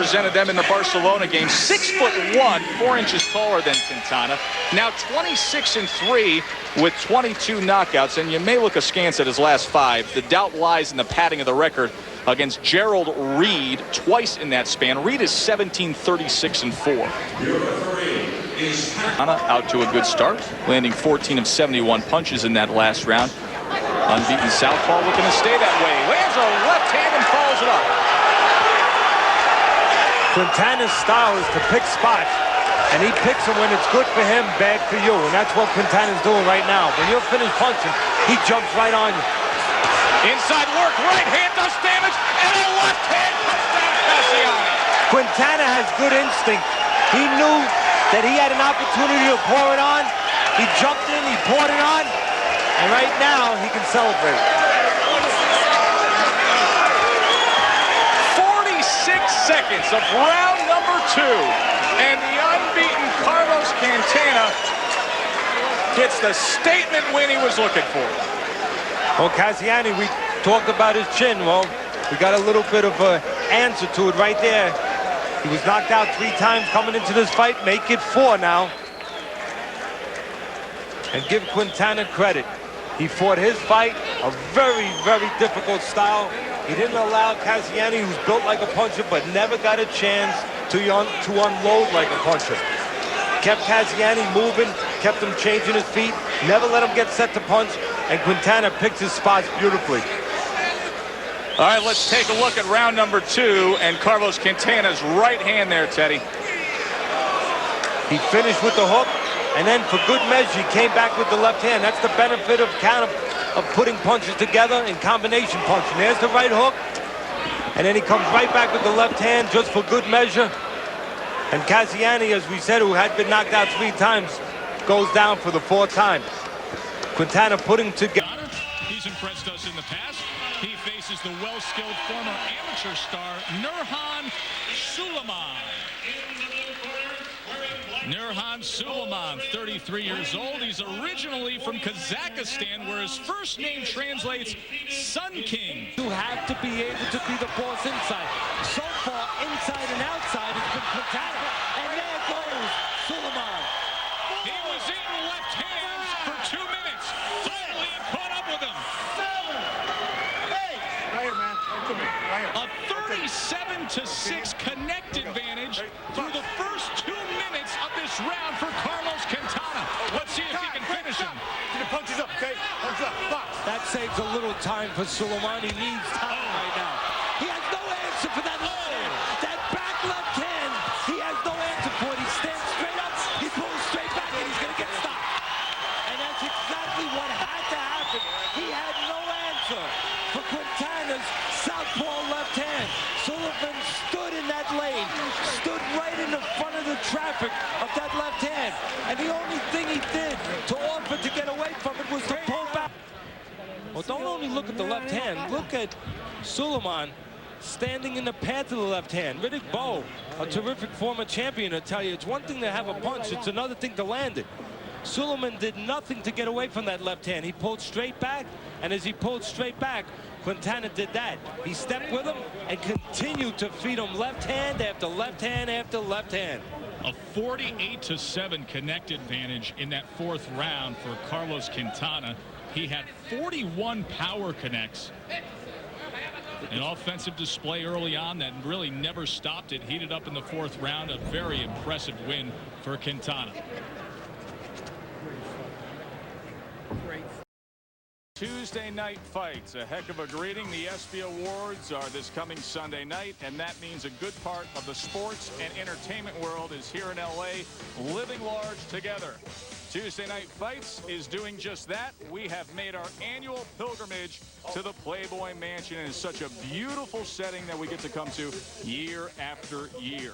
represented them in the Barcelona game. 6'1", 4 inches taller than Quintana. Now 26-3 with 22 knockouts. And you may look askance at his last 5. The doubt lies in the padding of the record against Gerald Reed twice in that span. Reed is 17-36-4. Out to a good start, landing 14 of 71 punches in that last round. Unbeaten southpaw looking to stay that way. Lands a left hand and follows it up. Quintana's style is to pick spots, and he picks them when it's good for him, bad for you. And that's what Quintana's doing right now. When you're finished punching, he jumps right on you. Inside work, right hand does damage, and a left hand cuts down Cassiani. Quintana has good instinct. He knew that he had an opportunity to pour it on. He jumped in, he poured it on, and right now he can celebrate. 46 seconds of round number 2, and the unbeaten Carlos Quintana gets the statement win he was looking for. Well, Cassiani, we talked about his chin. Well, we got a little bit of an answer to it right there. He was knocked out 3 times coming into this fight. Make it 4 now. And give Quintana credit. He fought his fight, a very, very difficult style. He didn't allow Cassiani, who's built like a puncher, but never got a chance to unload like a puncher. Kept Cassiani moving, kept him changing his feet, never let him get set to punch, and Quintana picked his spots beautifully. All right, let's take a look at round number 2 and Carlos Quintana's right hand there, Teddy. He finished with the hook, and then for good measure, he came back with the left hand. That's the benefit of putting punches together in combination punching. There's the right hook, and then he comes right back with the left hand just for good measure. And Cassiani, as we said, who had been knocked out 3 times, goes down for the 4th time. Quintana putting together. He's impressed us in the past. He faces the well-skilled former amateur star Nurhan Suleiman. Nurhan Suleiman, 33 years old. He's originally from Kazakhstan, where his first name translates Sun King. You have to be able to be the boss inside. So far, inside and outside, it's been Quintana. And there goes Suleiman. He was in left hands for 2 minutes. Finally, it caught up with him. 7, 8. Right here, man. Right to me. Right here. A 37-6 connect advantage through the first 2 minutes of this round for Carlos Quintana. Let's see if he can finish him. Get the punches up, okay? Punches up. Box. That saves a little time for Suleiman. He needs time right now. He has no answer for that left hand. That back left hand, he has no answer for it. He stands straight up, he pulls straight back, and he's going to get stopped. And that's exactly what had to happen. He had no answer for Quintana's southpaw left hand. Sullivan stood in that lane, stood right in the front of the traffic of that left hand. And the only thing he did to offer to get away from it was to pull back. Well, don't only look at the left hand. Look at Suleiman standing in the path of the left hand. Riddick Bowe, a terrific former champion, will tell you it's one thing to have a punch, it's another thing to land it. Suleiman did nothing to get away from that left hand. He pulled straight back, and as he pulled straight back, Quintana did that. He stepped with him and continued to feed him left hand after left hand after left hand. A 48-7 connect advantage in that 4th round for Carlos Quintana. He had 41 power connects. An offensive display early on that really never stopped. It heated up in the 4th round. A very impressive win for Quintana. Tuesday night fights, a heck of a greeting. The ESPY Awards are this coming Sunday night, and that means a good part of the sports and entertainment world is here in LA, living large together. Tuesday Night Fights is doing just that. We have made our annual pilgrimage to the Playboy Mansion, and it's such a beautiful setting that we get to come to year after year.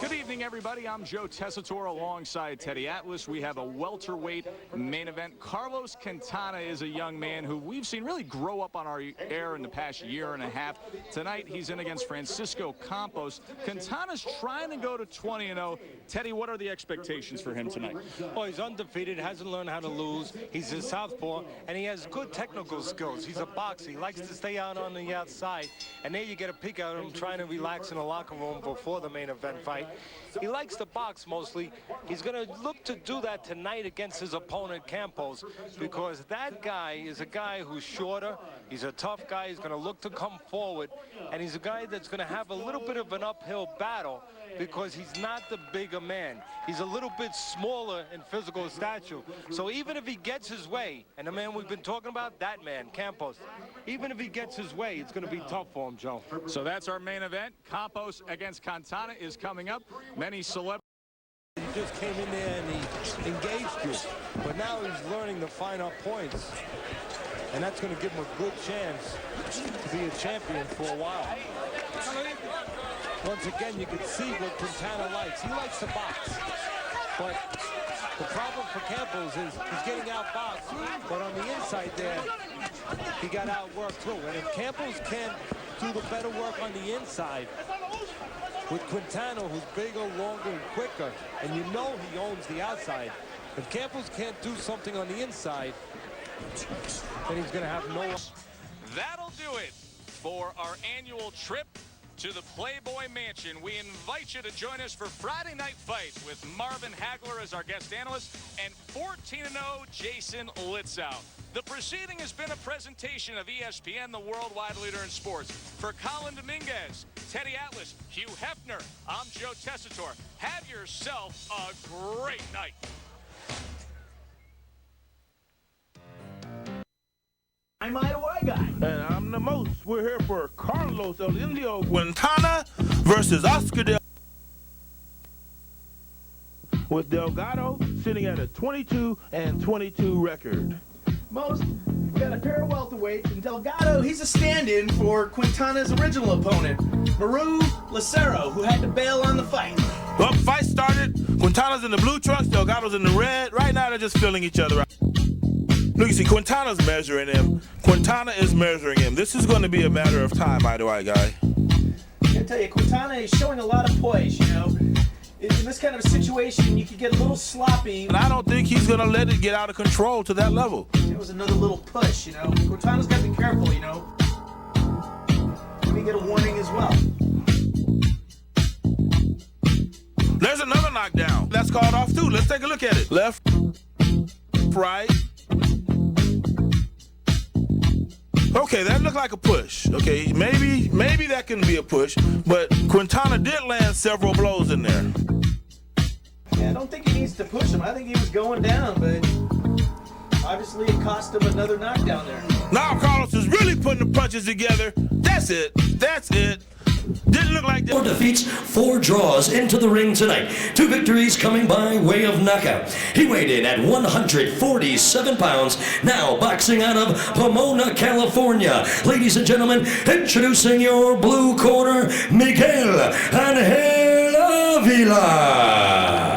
Good evening, everybody. I'm Joe Tessitore alongside Teddy Atlas. We have a welterweight main event. Carlos Quintana is a young man who we've seen really grow up on our air in the past year and a half. Tonight, he's in against Francisco Campos. Quintana's trying to go to 20-0. Teddy, what are the expectations for him tonight? Well, he's undefeated, hasn't learned how to lose. He's a southpaw, and he has good technical skills. He's a boxer. He likes to stay out on the outside, and there you get a peek at him trying to relax in the locker room before the main event fight. He likes to box mostly. He's going to look to do that tonight against his opponent, Campos, because that guy is a guy who's shorter. He's a tough guy. He's going to look to come forward, and he's a guy that's going to have a little bit of an uphill battle because he's not the bigger man. He's a little bit smaller in physical stature. So even if he gets his way, and the man we've been talking about, that man, Campos, even if he gets his way, it's going to be tough for him, Joe. So that's our main event. Campos against Quintana is coming up. Many celebrities. He just came in there and he engaged you, but now he's learning the finer points, and that's going to give him a good chance to be a champion for a while. Once again, you can see what Quintana likes. He likes to box, but the problem for Campos is he's getting outboxed, but on the inside there, he got outworked too. And if Campos can't do the better work on the inside with Quintana, who's bigger, longer, and quicker, and you know he owns the outside, if Campos can't do something on the inside, then he's going to have no... That'll do it for our annual trip to the Playboy Mansion. We invite you to join us for Friday Night Fights with Marvin Hagler as our guest analyst and 14-0 Jason Litzow. The proceeding has been a presentation of ESPN, the worldwide leader in sports. For Colin Dominguez, Teddy Atlas, Hugh Hefner, I'm Joe Tessitore. Have yourself a great night. I'm Iowa guy. And I'm the most. We're here for Carlos El Indio Quintana versus Oscar with Delgado sitting at a 22-22 record. Most got a pair of welterweights, and Delgado, he's a stand-in for Quintana's original opponent, Maru Lucero, who had to bail on the fight. Well, fight started. Quintana's in the blue trunks, Delgado's in the red. Right now, they're just filling each other out. Look, you see, Quintana's measuring him. Quintana is measuring him. This is going to be a matter of time, eye to eye guy. I gotta tell you, Quintana is showing a lot of poise, you know. In this kind of a situation, you could get a little sloppy. And I don't think he's going to let it get out of control to that level. It was another little push, you know. Quintana's got to be careful, you know. Let me get a warning as well. There's another knockdown. That's called off, too. Let's take a look at it. Left, right. Okay, that looked like a push. Okay, maybe that can be a push, but Quintana did land several blows in there. Yeah, I don't think he needs to push him. I think he was going down, but obviously it cost him another knockdown there. Now Carlos is really putting the punches together. That's it. That's it. Didn't look like that. 4 defeats, 4 draws into the ring tonight. 2 victories coming by way of knockout. He weighed in at 147 pounds, now boxing out of Pomona, California. Ladies and gentlemen, introducing your blue corner, Miguel Angel Avila.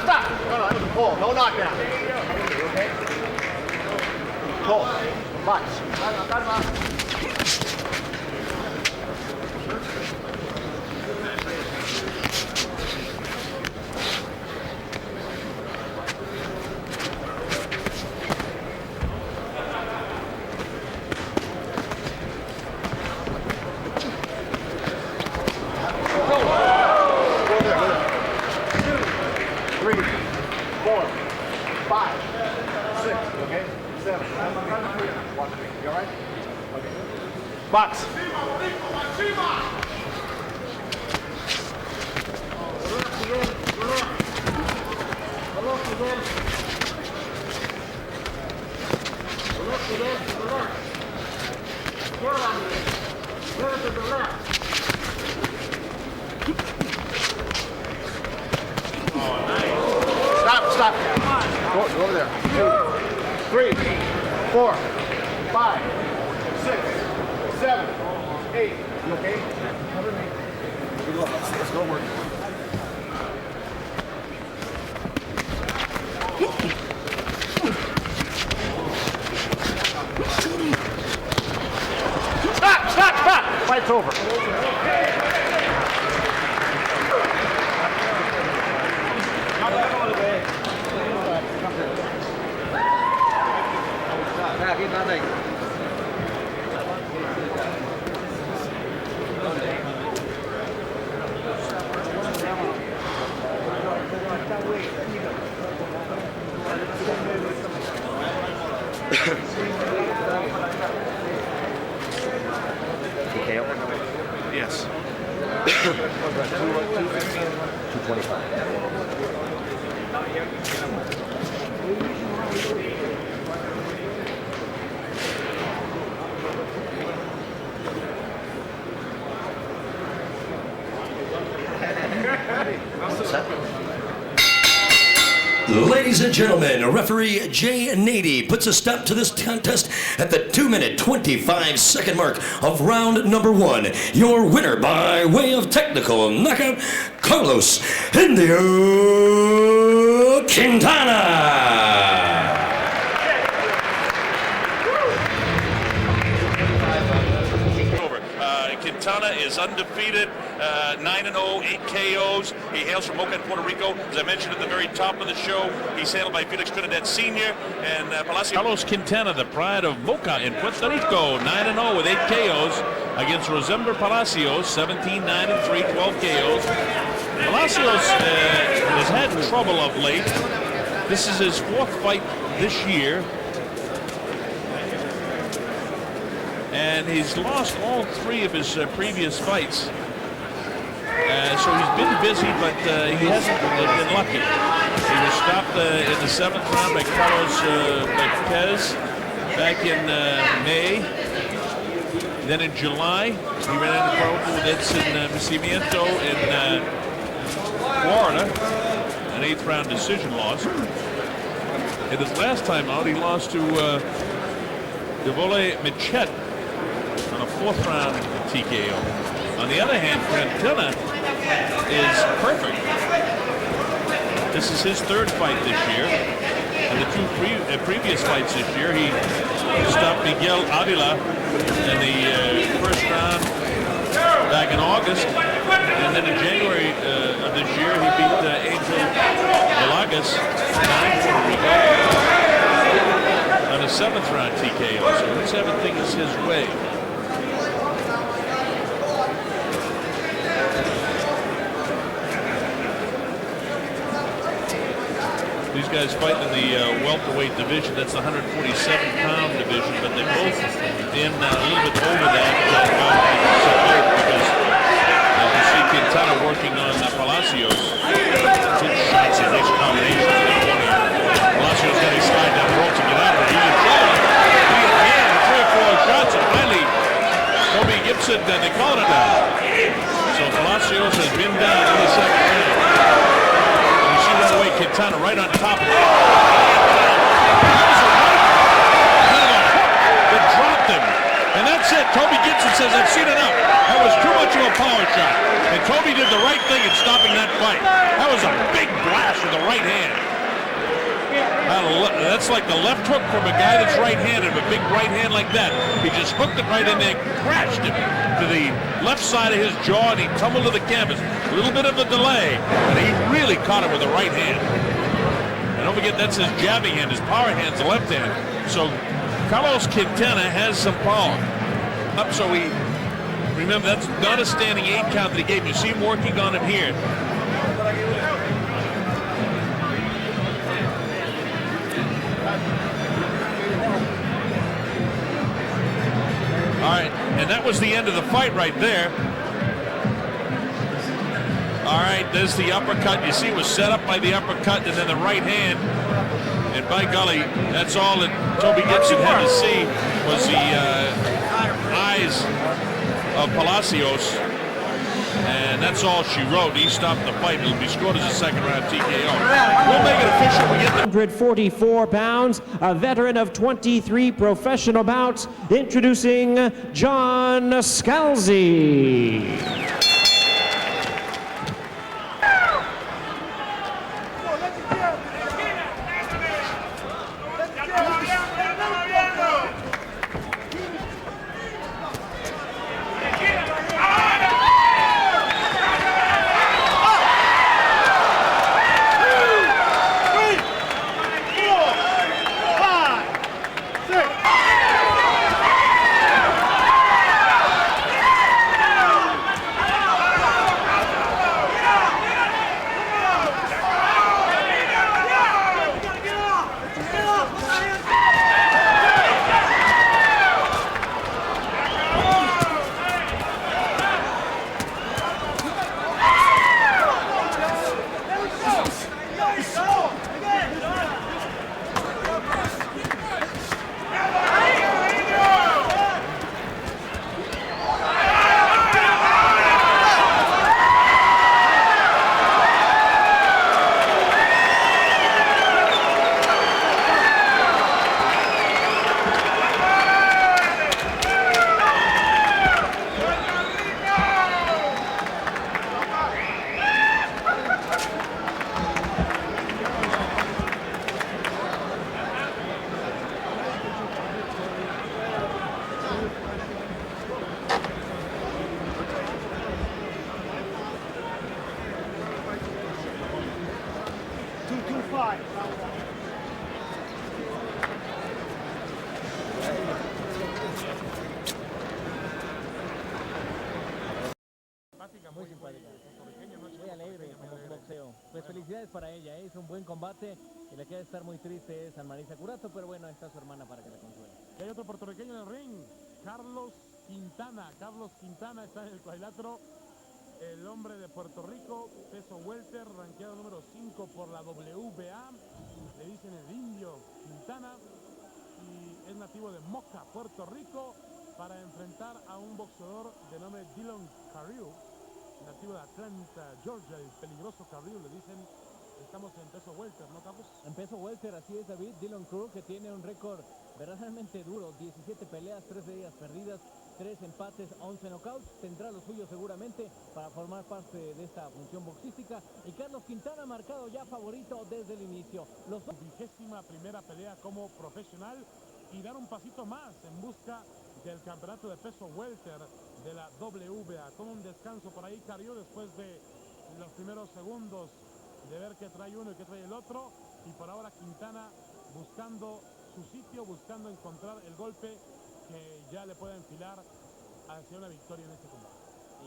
Stop! No, that was a pull. No knockdown. Okay? Pull. Box. Box. 3, 4, 5, 6, 7, 8. You okay? Cover me. Let's go work. Stop! Fight's over. Yes. 225. Ladies and gentlemen, referee Jay Nady puts a stop to this contest at the 2-minute 25-second mark of round number 1. Your winner by way of technical knockout, Carlos Indio Quintana. Quintana is undefeated, 9-0, 8 KOs. He hails from Moca, Puerto Rico. As I mentioned at the very top of the show, he's handled by Felix Trinidad Sr. and Palacio. Carlos Quintana, the pride of Moca in Puerto Rico, 9-0 with 8 KOs against Rosember Palacios, 17-9-3, 12 KOs. Palacios has had trouble of late. This is his 4th fight this year. And he's lost all 3 of his previous fights. So he's been busy, but he hasn't been lucky. He was stopped in the 7th round by Carlos Marquez back in May. Then in July, he ran into trouble with Edson Vicimiento in Florida, an 8th round decision loss. And his last time out, he lost to Devole Michet on a 4th round TKO. On the other hand, Quintana is perfect. This is his 3rd fight this year. And the 2 previous fights this year, he stopped Miguel Avila in the 1st round back in August. And then in January of this year, he beat Angel Velagas on a 7th round TKO. So he's having things his way. These guys fight in the welterweight division. That's the 147-pound division, but they're both in a little bit over that. Because you see Quintana working on Palacios. Good shots in this combination. Palacios got his slide down the rope to get out of it. He had 3 or 4 shots, and finally Toby Gibson, they called it down. So Palacios has been down in the 2nd round. Away Quintana right on top of it. That dropped him. And that's it. Toby Gibson says, I've seen enough. That was too much of a power shot. And Toby did the right thing in stopping that fight. That was a big blast with the right hand. That's like the left hook from a guy that's right-handed, a big right hand like that. He just hooked it right in there, crashed him to the left side of his jaw, and he tumbled to the canvas. A little bit of a delay, but he really caught it with the right hand. And don't forget, that's his jabbing hand. His power hand's the left hand. So Carlos Quintana has some power. So he, remember, that's not a standing 8 count that he gave. You see him working on him here. All right, and that was the end of the fight right there. All right, there's the uppercut. You see it was set up by the uppercut and then the right hand. And by golly, that's all that Toby Gibson had to see was the eyes of Palacios. And that's all she wrote. He stopped the fight. It'll be scored as a second-round TKO. We'll make it official. We get the 144 pounds, a veteran of 23 professional bouts, introducing John Scalzi. Muy alegre como su boxeo. Pues felicidades para ella, es un buen combate y le queda estar muy triste San Marisa Curato, pero bueno, está su hermana para que la consuele. Hay otro puertorriqueño en el ring, Carlos Quintana. Carlos Quintana está en el cuadrilátero, el hombre de Puerto Rico, peso welter, rankeado número 5 por la WBA. Le dicen el Indio Quintana y es nativo de Moca, Puerto Rico, para enfrentar a un boxeador de nombre Dylan Carrill, nativo de Atlanta, Georgia, el peligroso Carrill. Le dicen, estamos en peso welter, ¿no, Carlos? En peso welter, así es, David. Dylan Cruz, que tiene un récord verdaderamente duro, 17 peleas, 3 de ellas perdidas, 3 empates, 11 knockouts, tendrá lo suyo seguramente para formar parte de esta función boxística. Y Carlos Quintana marcado ya favorito desde el inicio. Los 21ª pelea como profesional y dar un pasito más en busca del campeonato de peso welter de la WBA. Con un descanso por ahí Carrió después de los primeros segundos de ver qué trae uno y qué trae el otro. Y por ahora Quintana buscando su sitio, buscando encontrar el golpe que ya le pueda enfilar hacia una victoria en este combate.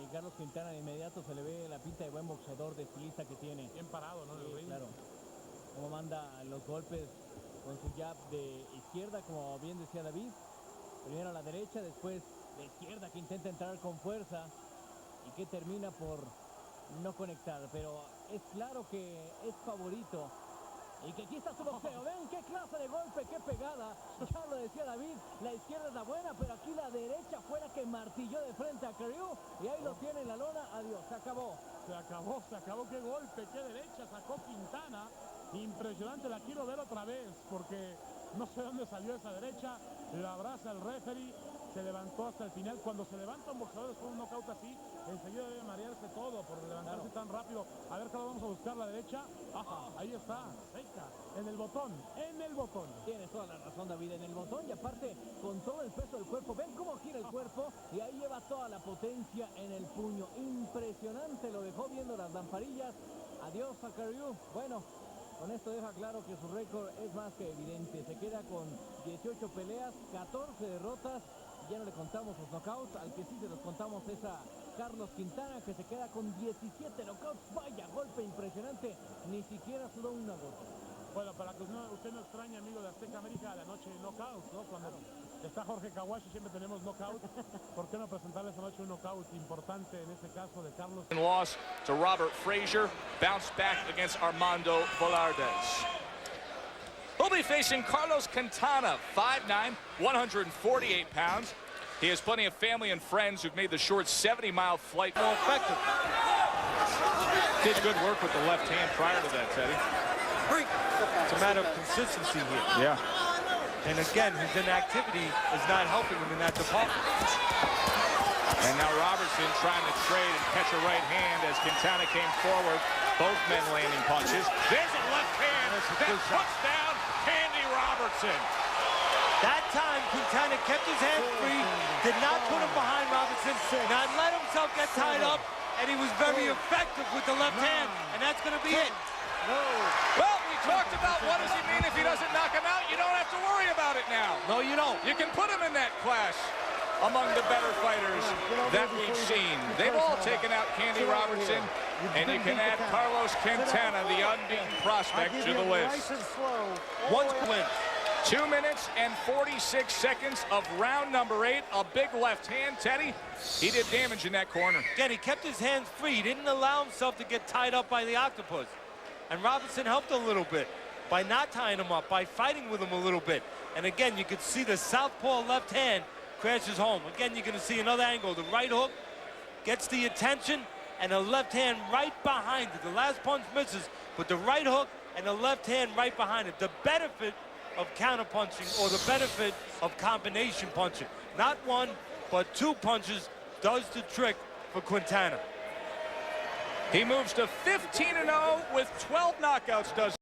Y Carlos Quintana de inmediato se le ve la pinta de buen boxeador, de estilista que tiene. Bien parado, ¿no? Sí, claro. Como manda los golpes con su jab de izquierda, como bien decía David. Primero a la derecha, después de izquierda, que intenta entrar con fuerza y que termina por no conectar. Pero es claro que es favorito. Y que aquí está su boxeo. Ven qué clase de golpe, qué pegada. Ya lo decía David, la izquierda es la buena, pero aquí la derecha fue la que martilló de frente a Carrió. Y ahí lo tiene en la lona. Adiós, se acabó. Se acabó. Qué golpe, qué derecha sacó Quintana. Impresionante, la quiero ver otra vez porque no sé dónde salió esa derecha. La abraza el referee, se levantó hasta el final. Cuando se levanta un boxeador después de un knockout así, enseguida debe marearse todo por levantarse tan rápido. A ver, Carlos, vamos a buscar la derecha. Ajá, ahí está, seca, en el botón. Tienes toda la razón, David, en el botón y aparte con todo el peso del cuerpo. Ven cómo gira el cuerpo y ahí lleva toda la potencia en el puño. Impresionante, lo dejó viendo las lamparillas. Adiós a Carrió. Bueno, con esto deja claro que su récord es más que evidente. Se queda con 18 peleas, 14 derrotas. Ya no le contamos los knockouts. Al que sí se los contamos es a Carlos Quintana, que se queda con 17 knockouts. Vaya golpe impresionante. Ni siquiera sudó una gota. Bueno, para que usted no extrañe, amigo de Azteca América, la noche de knockouts, ¿no? Cuando está Jorge Kawashi siempre tenemos knockout. ¿Por qué no presentarle esta noche un knockout importante, en este caso de Carlos? Loss to Robert Frazier, bounced back against Armando Velardes. He'll be facing Carlos Quintana, 5'9", 148 pounds. He has plenty of family and friends who've made the short 70-mile flight more effective. Did good work with the left hand prior to that, Teddy. It's a matter of consistency here. Yeah. And again, his inactivity is not helping him in that department. And now Robertson trying to trade and catch a right hand as Quintana came forward. Both men landing punches. There's a left hand that puts down Candy Robertson. That time, Quintana kept his hands free, did not put him behind Robertson, not let himself get tied up, and he was very effective with the left hand, and that's going to be it. Well, we talked about what does he mean if he doesn't knock him out. You don't have to worry about it now. No, you don't. You can put him in that class among the better fighters that we've seen. They've all taken out Candy Robertson, and you can add Carlos Quintana, the unbeaten prospect, to the list. One win. 2 minutes and 46 seconds of round number 8. A big left hand, Teddy. He did damage in that corner. Again, he kept his hands free. He didn't allow himself to get tied up by the octopus. And Robinson helped a little bit by not tying him up, by fighting with him a little bit. And again, you could see the southpaw left hand crashes home. Again, you're going to see another angle. The right hook gets the attention, and the left hand right behind it. The last punch misses, but the right hook and the left hand right behind it. The benefit of counterpunching, or the benefit of combination punching. Not one, but 2 punches does the trick for Quintana. He moves to 15-0 with 12 knockouts, does